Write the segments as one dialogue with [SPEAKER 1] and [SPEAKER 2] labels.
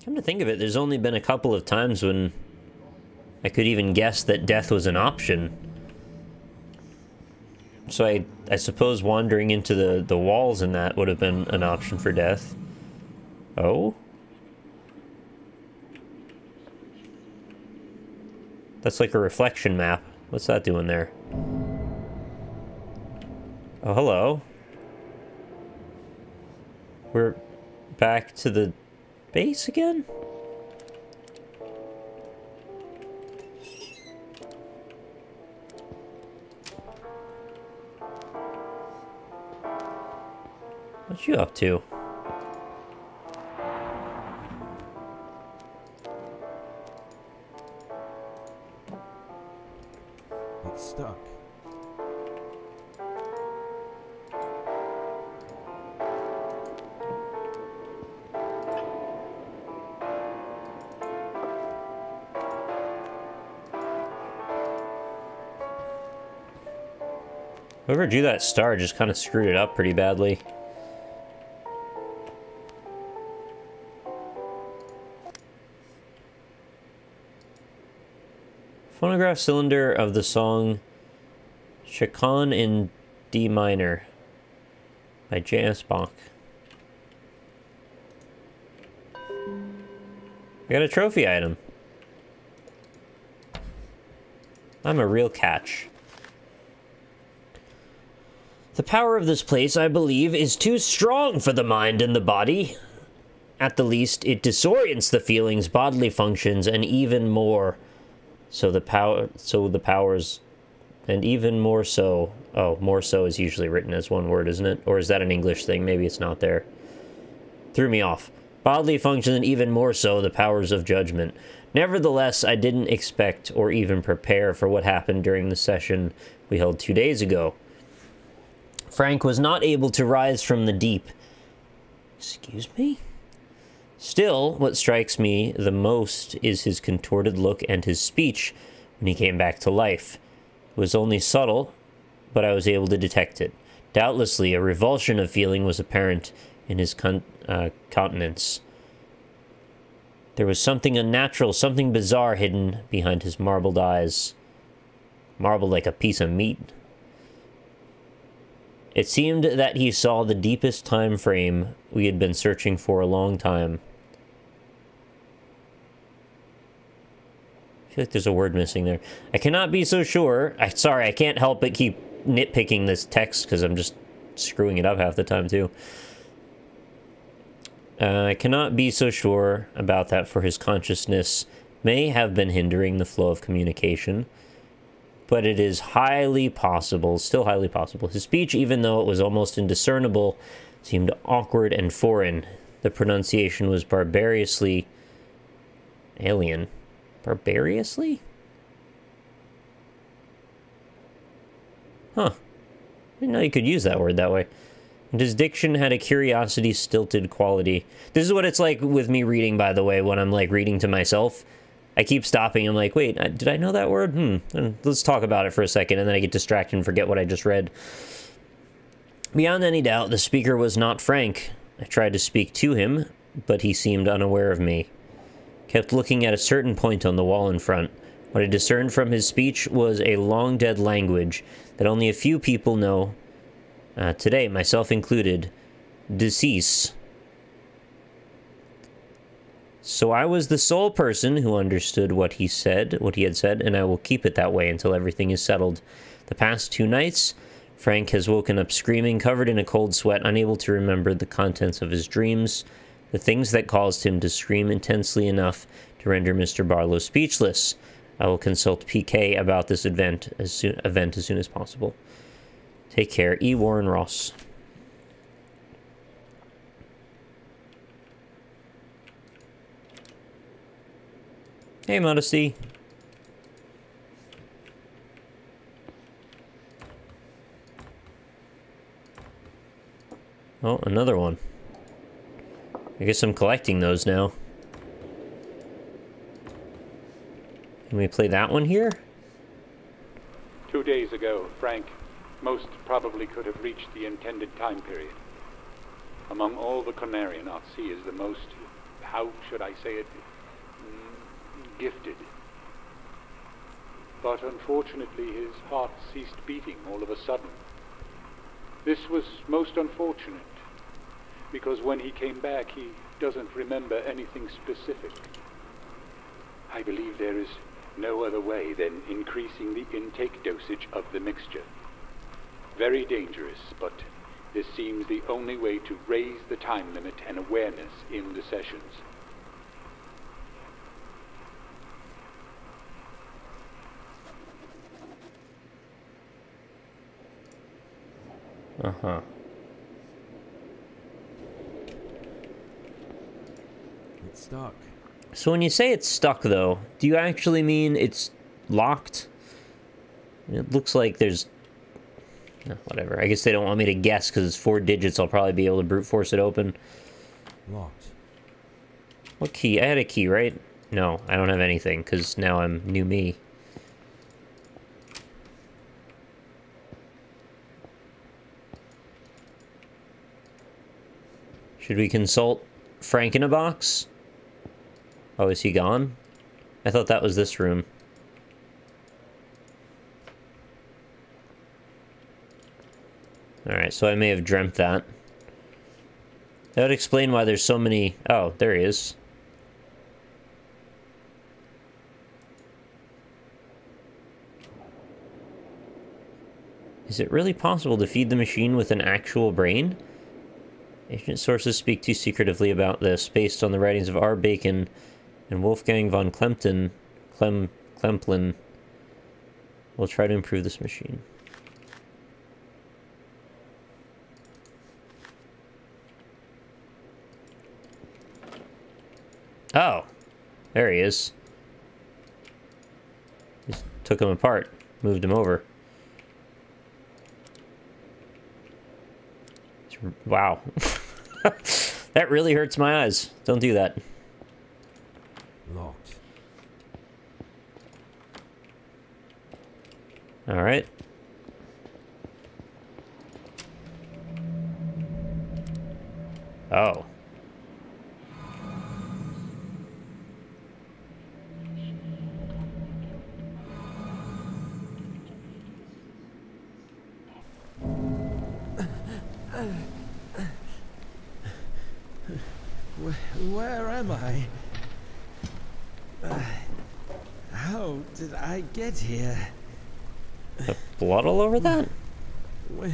[SPEAKER 1] Come to think of it, there's only been a couple of times when I could even guess that death was an option. So I suppose wandering into the walls and that would have been an option for death. Oh? That's like a reflection map. What's that doing there? Oh, hello. We're back to the base again? What you up to?
[SPEAKER 2] It's stuck.
[SPEAKER 1] Whoever drew that star just kind of screwed it up pretty badly. Phonograph cylinder of the song Chaconne in D minor by J.S. Bach. I got a trophy item. I'm a real catch. The power of this place, I believe, is too strong for the mind and the body. At the least, it disorients the feelings, bodily functions, and even more. So the powers, and even more so. Oh, more so is usually written as one word, isn't it? Or is that an English thing? Maybe it's not there. Threw me off. Bodily functions, and even more so, the powers of judgment. Nevertheless, I didn't expect or even prepare for what happened during the session we held 2 days ago. Frank was not able to rise from the deep. Excuse me? Still, what strikes me the most is his contorted look and his speech when he came back to life. It was only subtle, but I was able to detect it. Doubtlessly, a revulsion of feeling was apparent in his countenance. There was something unnatural, something bizarre hidden behind his marbled eyes. Marbled like a piece of meat. It seemed that he saw the deepest time frame we had been searching for a long time. I feel like there's a word missing there. I cannot be so sure. Sorry, I can't help but keep nitpicking this text because I'm just screwing it up half the time too. I cannot be so sure about that, for his consciousness may have been hindering the flow of communication. But it is highly possible, still highly possible. His speech, even though it was almost indiscernible, seemed awkward and foreign. The pronunciation was barbarously alien. Barbarously? Huh. I didn't know you could use that word that way. And his diction had a curiosity stilted quality. This is what it's like with me reading, by the way, when I'm like reading to myself. I keep stopping. I'm like, wait, did I know that word? Let's talk about it for a second, and then I get distracted and forget what I just read. Beyond any doubt, the speaker was not Frank. I tried to speak to him, but he seemed unaware of me. Kept looking at a certain point on the wall in front. What I discerned from his speech was a long-dead language that only a few people know today, myself included. Decease. So I was the sole person who understood what he had said, and I will keep it that way until everything is settled. The past 2 nights, Frank has woken up screaming, covered in a cold sweat, unable to remember the contents of his dreams, the things that caused him to scream intensely enough to render Mr. Barlow speechless. I will consult PK about this event as soon as possible. Take care. E. Warren Ross. Hey, Modesty. Oh, another one. I guess I'm collecting those now. Can we play that one here?
[SPEAKER 3] 2 days ago, Frank most probably could have reached the intended time period. Among all the Conarium, Artsy is the most how should I say it, gifted. But unfortunately his heart ceased beating all of a sudden. This was most unfortunate, because when he came back he doesn't remember anything specific. I believe there is no other way than increasing the intake dosage of the mixture. Very dangerous, but this seems the only way to raise the time limit and awareness in the sessions.
[SPEAKER 1] Uh-huh.
[SPEAKER 2] It's stuck.
[SPEAKER 1] So when you say it's stuck, though, do you actually mean it's locked? It looks like there's... whatever. I guess they don't want me to guess, because it's 4 digits. I'll probably be able to brute force it open.
[SPEAKER 2] Locked.
[SPEAKER 1] What key? I had a key, right? No, I don't have anything, because now I'm new me. Should we consult Frank in a box? Oh, is he gone? I thought that was this room. Alright, so I may have dreamt that. That would explain why there's so many... Oh, there he is. Is it really possible to feed the machine with an actual brain? Ancient sources speak too secretively about this, based on the writings of R. Bacon and Wolfgang von Klemplin. We'll try to improve this machine. Oh, there he is. Just took him apart, moved him over. Wow. That really hurts my eyes. Don't do that.
[SPEAKER 2] Locked.
[SPEAKER 1] All right. Oh.
[SPEAKER 2] Where am I? How did I get here?
[SPEAKER 1] Blood all over that?
[SPEAKER 2] When?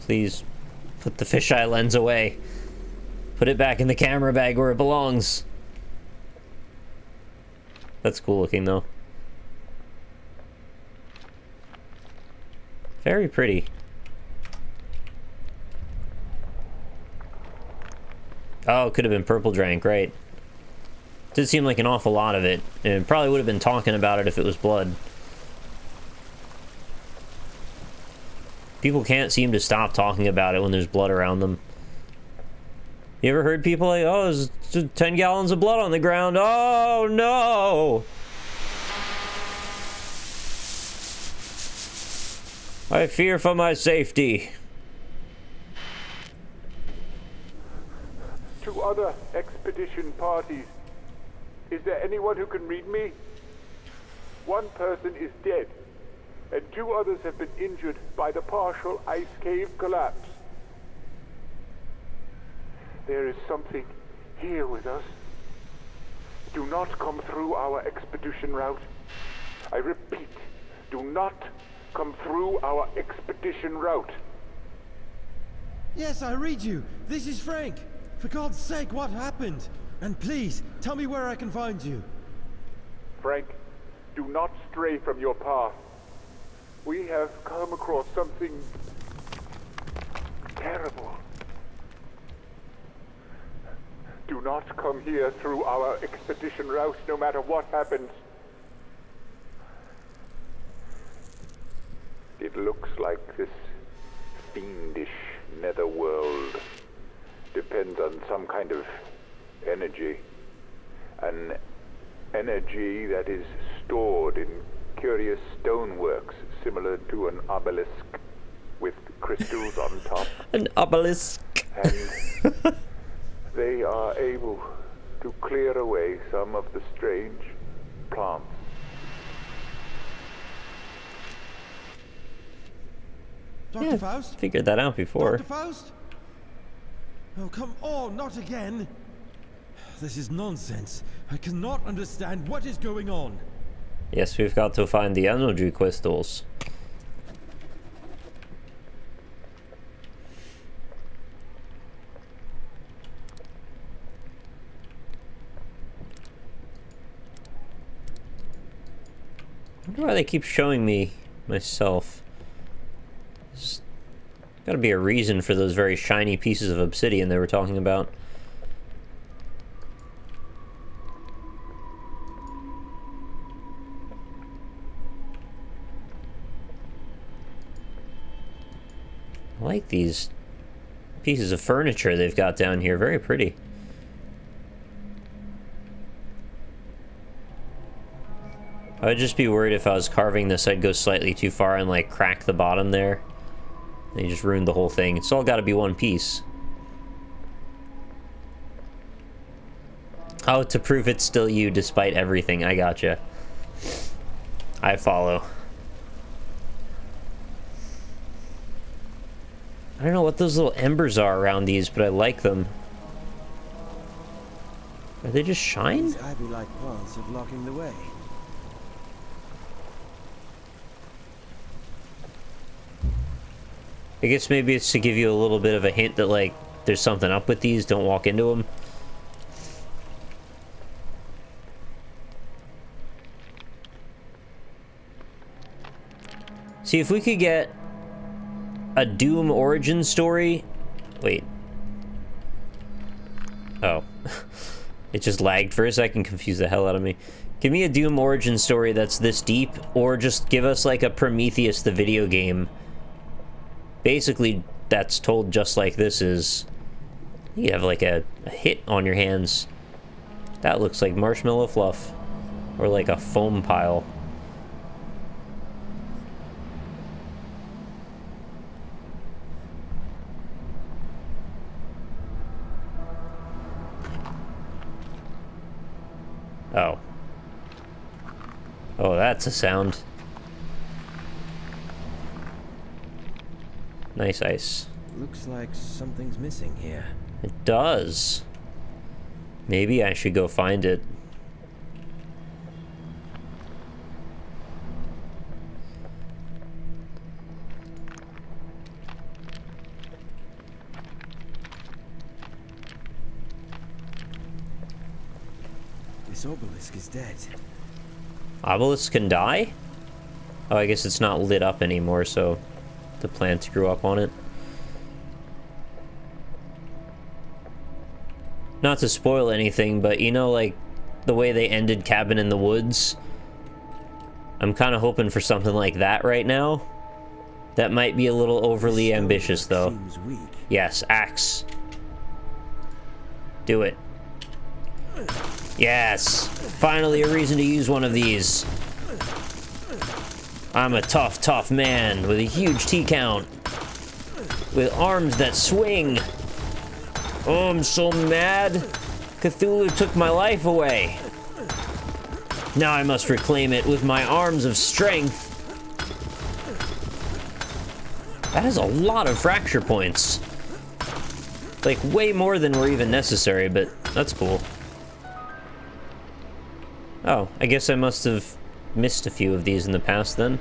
[SPEAKER 1] Please put the fisheye lens away. Put it back in the camera bag where it belongs. That's cool looking though. Very pretty. Oh, it could have been purple drank, right? Did seem like an awful lot of it, and probably would have been talking about it if it was blood. People can't seem to stop talking about it when there's blood around them. You ever heard people like, oh, there's 10 gallons of blood on the ground. Oh, no! I fear for my safety.
[SPEAKER 3] To other expedition parties, is there anyone who can read me? One person is dead, and 2 others have been injured by the partial ice cave collapse. There is something here with us. Do not come through our expedition route. I repeat, do not come through our expedition route.
[SPEAKER 2] Yes, I read you. This is Frank. For God's sake, what happened? And please, tell me where I can find you.
[SPEAKER 3] Frank, do not stray from your path. We have come across something terrible. Do not come here through our expedition route, no matter what happens. It looks like this fiendish netherworld depends on some kind of energy. An energy that is stored in curious stoneworks similar to an obelisk with crystals on top.
[SPEAKER 1] An obelisk.
[SPEAKER 4] and they are able to clear away some of the strange plants.
[SPEAKER 2] Dr. Faust?
[SPEAKER 1] Figured that out before.
[SPEAKER 2] Dr. Faust? Oh, come on, not again. This is nonsense. I cannot understand what is going on.
[SPEAKER 1] Yes, we've got to find the energy crystals. I wonder why they keep showing me myself. There's gotta be a reason for those very shiny pieces of obsidian they were talking about. I like these pieces of furniture they've got down here. Very pretty. I would just be worried if I was carving this, I'd go slightly too far and like crack the bottom there. And you just ruined the whole thing. It's all got to be one piece. Oh, to prove it's still you despite everything. I gotcha. I follow. I don't know what those little embers are around these, but I like them. Are they just shine?
[SPEAKER 2] These ivy-like plants are blocking the way.
[SPEAKER 1] I guess maybe it's to give you a little bit of a hint that, like, there's something up with these. Don't walk into them. See, if we could get a Doom origin story... Wait. Oh. It just lagged for a second, confused the hell out of me. Give me a Doom origin story that's this deep, or just give us, like, a Prometheus the video game. Basically, that's told just like this is. You have, like, a hit on your hands. That looks like marshmallow fluff. Or like a foam pile. Oh. Oh, that's a sound. Nice ice.
[SPEAKER 2] Looks like something's missing here.
[SPEAKER 1] It does. Maybe I should go find it.
[SPEAKER 2] This obelisk is dead.
[SPEAKER 1] Obelisks can die? Oh, I guess it's not lit up anymore, so the plants grew up on it. Not to spoil anything, but you know, like, the way they ended Cabin in the Woods? I'm kind of hoping for something like that right now. That might be a little overly ambitious, though.
[SPEAKER 2] Seems weak.
[SPEAKER 1] Yes, axe. Do it. Yes! Finally a reason to use one of these. I'm a tough, tough man with a huge T count. With arms that swing. Oh, I'm so mad. Cthulhu took my life away. Now I must reclaim it with my arms of strength. That is a lot of fracture points. Like, way more than were even necessary, but that's cool. Oh, I guess I must have missed a few of these in the past then.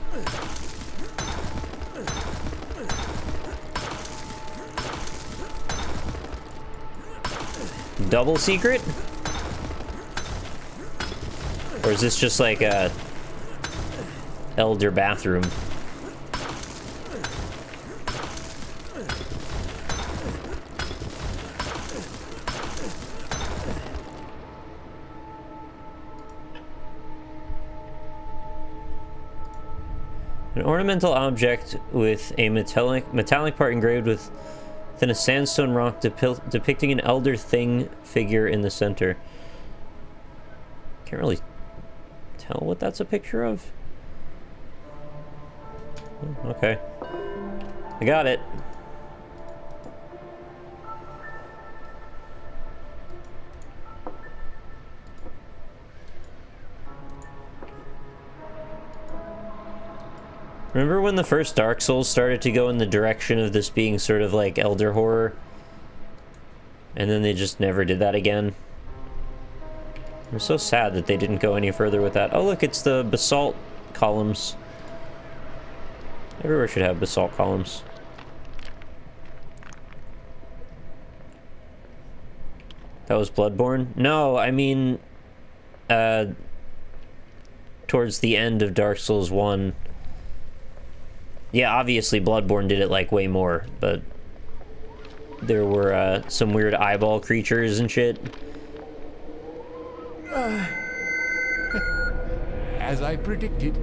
[SPEAKER 1] Double secret? Or is this just like a elder bathroom? An ornamental object with a metallic part engraved within a sandstone rock depicting an elder thing figure in the center. Can't really tell what that's a picture of. Okay. I got it. Remember when the first Dark Souls started to go in the direction of this being sort of like Elder Horror? And then they just never did that again? I'm so sad that they didn't go any further with that. Oh look, it's the basalt columns. Everywhere should have basalt columns. That was Bloodborne? No, I mean... towards the end of Dark Souls 1. Yeah, obviously Bloodborne did it, like, way more, but... there were, some weird eyeball creatures and shit.
[SPEAKER 5] As I predicted,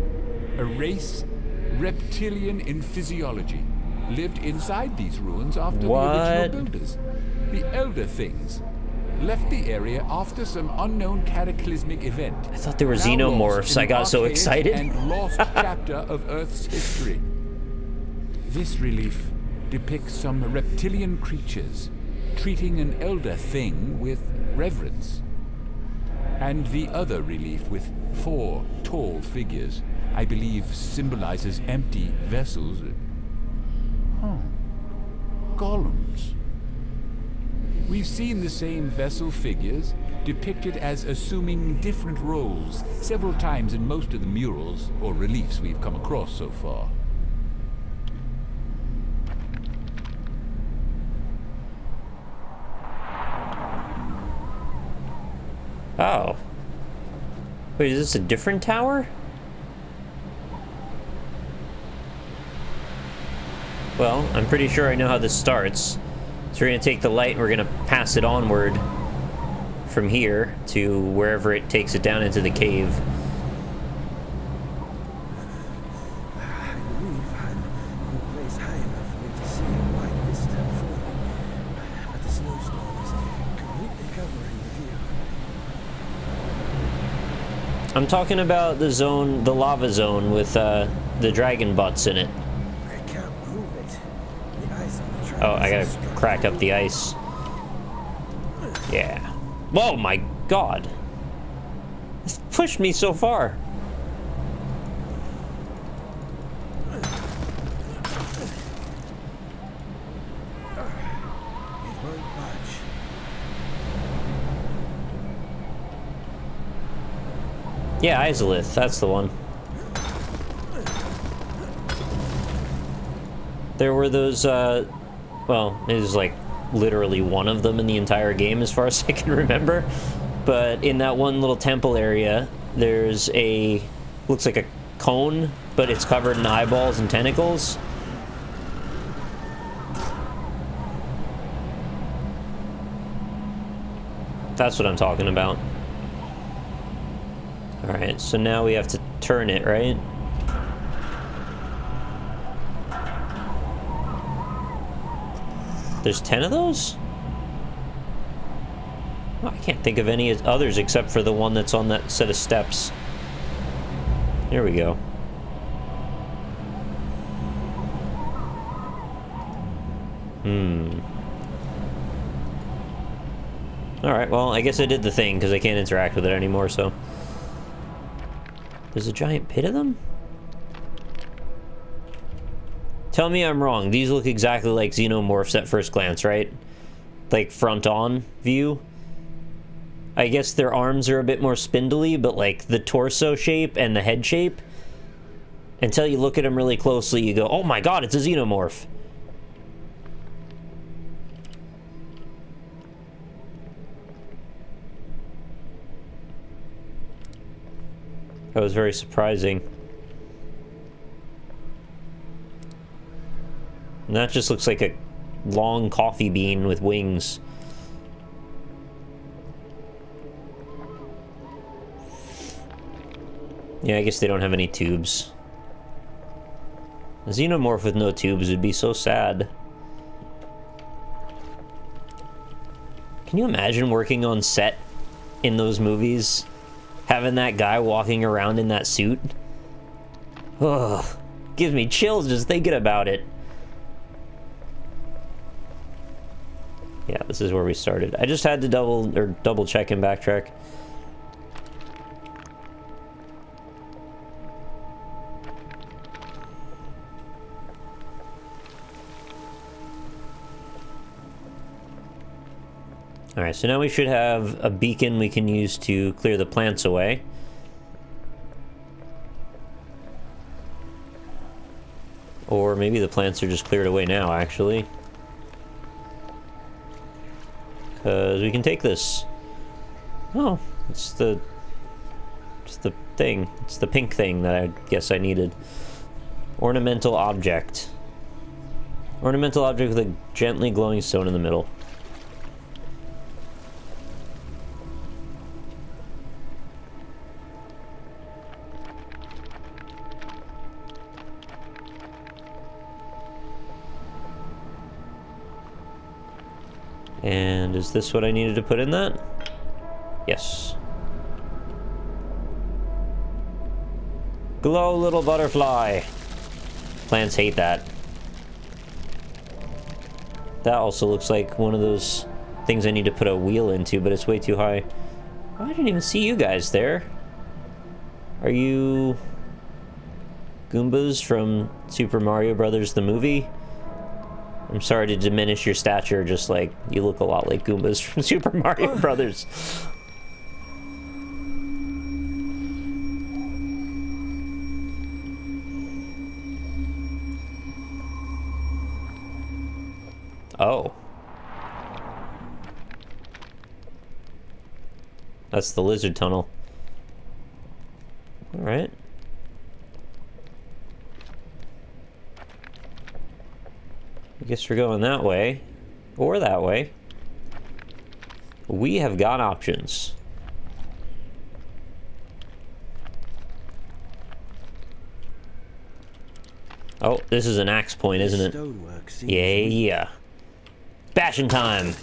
[SPEAKER 5] a race reptilian in physiology lived inside these ruins after the original builders. The Elder Things left the area after some unknown cataclysmic event.
[SPEAKER 1] I thought they were xenomorphs. I got so excited.
[SPEAKER 5] And lost chapter of Earth's history. This relief depicts some reptilian creatures treating an elder thing with reverence. And the other relief with 4 tall figures, I believe symbolizes empty vessels. Golems. We've seen the same vessel figures depicted as assuming different roles several times in most of the murals or reliefs we've come across so far.
[SPEAKER 1] Oh. Wait, is this a different tower? Well, I'm pretty sure I know how this starts. So we're going to take the light and we're going to pass it onward from here to wherever it takes it down into the cave.
[SPEAKER 2] I believe I'm in a place high enough for me to see a wide vista before me, but the snowstorm is completely covering the view.
[SPEAKER 1] I'm talking about the zone, the lava zone with the dragon butts in it.
[SPEAKER 2] I can't move it. The ice on the track.
[SPEAKER 1] Oh, I gotta crack up the ice. Yeah. Whoa, my God. This pushed me so far.
[SPEAKER 2] It won't budge.
[SPEAKER 1] Yeah, Izalith, that's the one. There were those, well, it was like literally one of them in the entire game as far as I can remember. But in that one little temple area, there's a, looks like a cone, but it's covered in eyeballs and tentacles. That's what I'm talking about. Alright, so now we have to turn it, right? There's 10 of those? Well, I can't think of any others except for the one that's on that set of steps. There we go. Alright, well, I guess I did the thing because I can't interact with it anymore, so... There's a giant pit of them? Tell me I'm wrong. These look exactly like xenomorphs at first glance, right? Like front-on view. I guess their arms are a bit more spindly, but like the torso shape and the head shape, until you look at them really closely, you go, oh my God, it's a xenomorph. That was very surprising. And that just looks like a long coffee bean with wings. Yeah, I guess they don't have any tubes. A xenomorph with no tubes would be so sad. Can you imagine working on set in those movies? Having that guy walking around in that suit? Ugh. Gives me chills just thinking about it. Yeah, this is where we started. I just had to double check and backtrack. Alright, so now we should have a beacon we can use to clear the plants away. Or maybe the plants are just cleared away now, actually. Because we can take this. Oh, it's the thing. It's the pink thing that I guess I needed. Ornamental object. Ornamental object with a gently glowing stone in the middle. And is this what I needed to put in that? Yes. Glow, little butterfly. Plants hate that. That also looks like one of those things I need to put a wheel into, but it's way too high. Oh, I didn't even see you guys there. Are you Goombas from Super Mario Brothers the movie? I'm sorry to diminish your stature, just like, you look a lot like Goombas from Super Mario Brothers. Oh. That's the lizard tunnel. Alright. I guess we're going that way, or that way. We have got options. Oh, this is an axe point, isn't it? Yeah. Bashing time.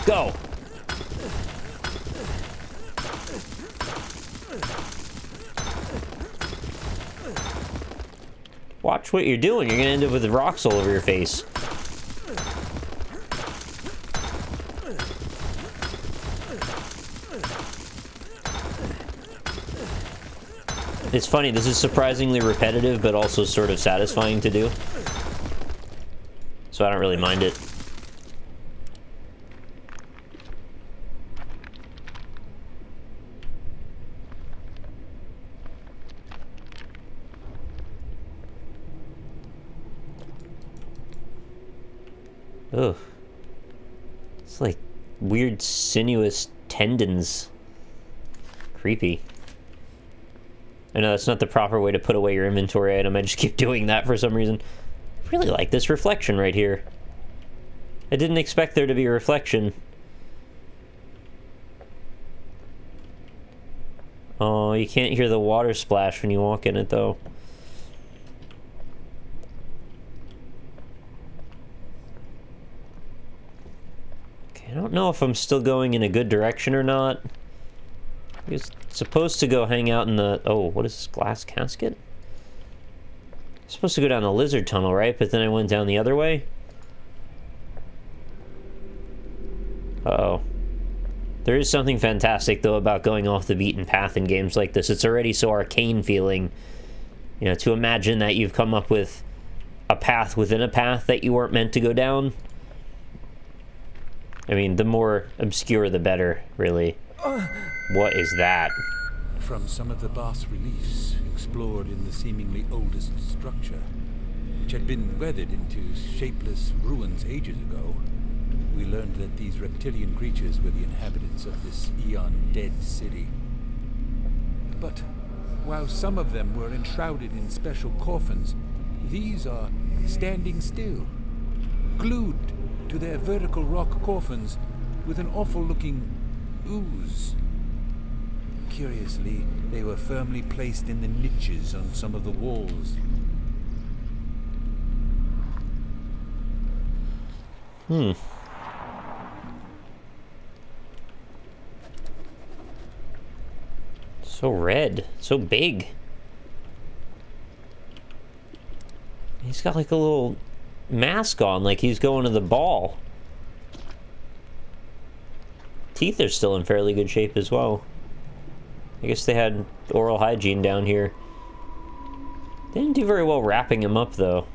[SPEAKER 1] Go. Watch what you're doing. You're gonna end up with rocks all over your face. It's funny, this is surprisingly repetitive, but also sort of satisfying to do. So I don't really mind it. Ugh. It's like weird sinuous tendons. Creepy. I know that's not the proper way to put away your inventory item. I just keep doing that for some reason. I really like this reflection right here. I didn't expect there to be a reflection. Oh, you can't hear the water splash when you walk in it, though. Okay, I don't know if I'm still going in a good direction or not. You're supposed to go hang out in the... Oh, what is this? Glass casket? I'm supposed to go down the lizard tunnel, right? But then I went down the other way? Uh-oh. There is something fantastic, though, about going off the beaten path in games like this. It's already so arcane feeling. You know, to imagine that you've come up with a path within a path that you weren't meant to go down. I mean, the more obscure, the better, really. What is that?
[SPEAKER 5] From some of the bas-reliefs explored in the seemingly oldest structure, which had been weathered into shapeless ruins ages ago, we learned that these reptilian creatures were the inhabitants of this eon-dead city. But while some of them were enshrouded in special coffins, these are standing still, glued to their vertical rock coffins with an awful-looking ooze. Curiously, they were firmly placed in the niches on some of the walls.
[SPEAKER 1] So red. So big. He's got like a little mask on, like he's going to the ball. Teeth are still in fairly good shape as well. I guess they had oral hygiene down here. They didn't do very well wrapping him up, though.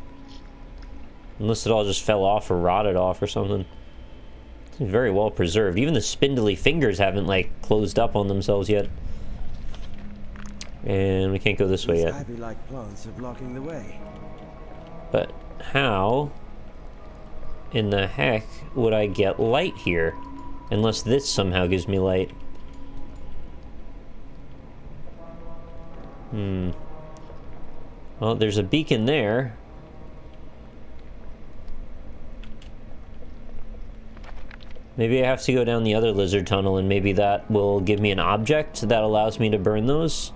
[SPEAKER 1] Unless it all just fell off or rotted off or something. Seems very well preserved. Even the spindly fingers haven't, like, closed up on themselves yet. And we can't go this way
[SPEAKER 2] These
[SPEAKER 1] yet.
[SPEAKER 2] ivy-like plants are blocking the way.
[SPEAKER 1] But how in the heck would I get light here? Unless this somehow gives me light. Well, there's a beacon there. Maybe I have to go down the other lizard tunnel and maybe that will give me an object that allows me to burn those.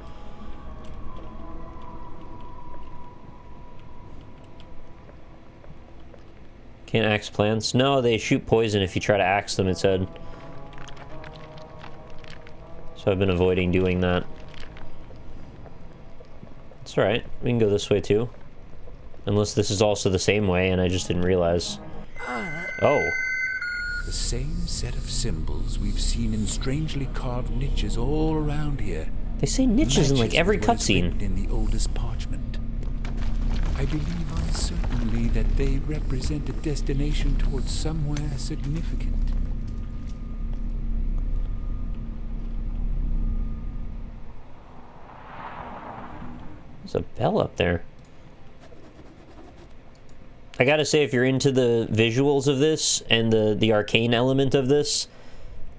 [SPEAKER 1] Can't axe plants? No, they shoot poison if you try to axe them, it said. So I've been avoiding doing that. It's alright. We can go this way too. Unless this is also the same way and I just didn't realize. Oh.
[SPEAKER 5] The same set of symbols we've seen in strangely carved niches all around here.
[SPEAKER 1] They say niches in like every cutscene.
[SPEAKER 5] In the oldest parchment. I believe uncertainly that they represent a destination towards somewhere significant.
[SPEAKER 1] There's a bell up there. I gotta say, if you're into the visuals of this and the arcane element of this,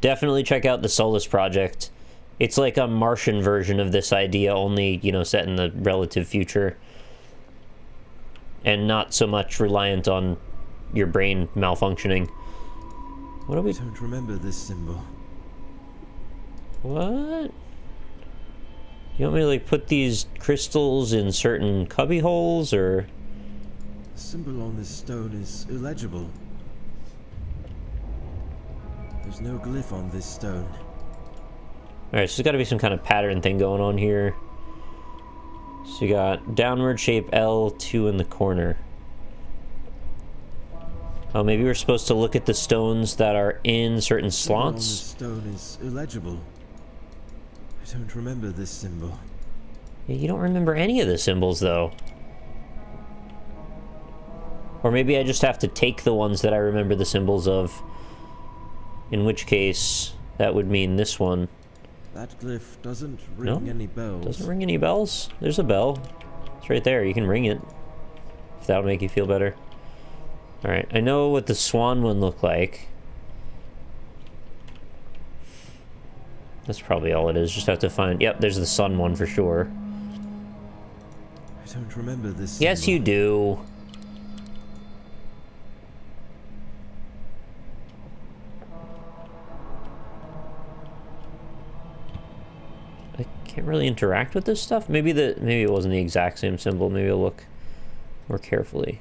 [SPEAKER 1] definitely check out the Solus Project. It's like a Martian version of this idea, only, you know, set in the relative future. And not so much reliant on your brain malfunctioning. What are we...
[SPEAKER 2] I don't remember this symbol.
[SPEAKER 1] What? You want me to, like, put these crystals in certain cubby holes, or...
[SPEAKER 2] The symbol on this stone is illegible. There's no glyph on this stone.
[SPEAKER 1] Alright, so there's gotta be some kind of pattern thing going on here. So you got downward shape L2 in the corner. Oh, maybe we're supposed to look at the stones that are in certain slots?
[SPEAKER 2] The symbol on this stone is illegible. I don't remember this symbol.
[SPEAKER 1] Yeah, you don't remember any of the symbols, though. Or maybe I just have to take the ones that I remember the symbols of. In which case, that would mean this one.
[SPEAKER 2] That glyph doesn't ring any bells.
[SPEAKER 1] Doesn't ring any bells? There's a bell. It's right there. You can ring it. If that would make you feel better. Alright, I know what the swan one looked like. That's probably all it is. Just have to find... Yep, there's the sun one for sure.
[SPEAKER 2] I don't remember this
[SPEAKER 1] Yes,
[SPEAKER 2] symbol.
[SPEAKER 1] you do. I can't really interact with this stuff. Maybe it wasn't the exact same symbol. Maybe I'll look more carefully.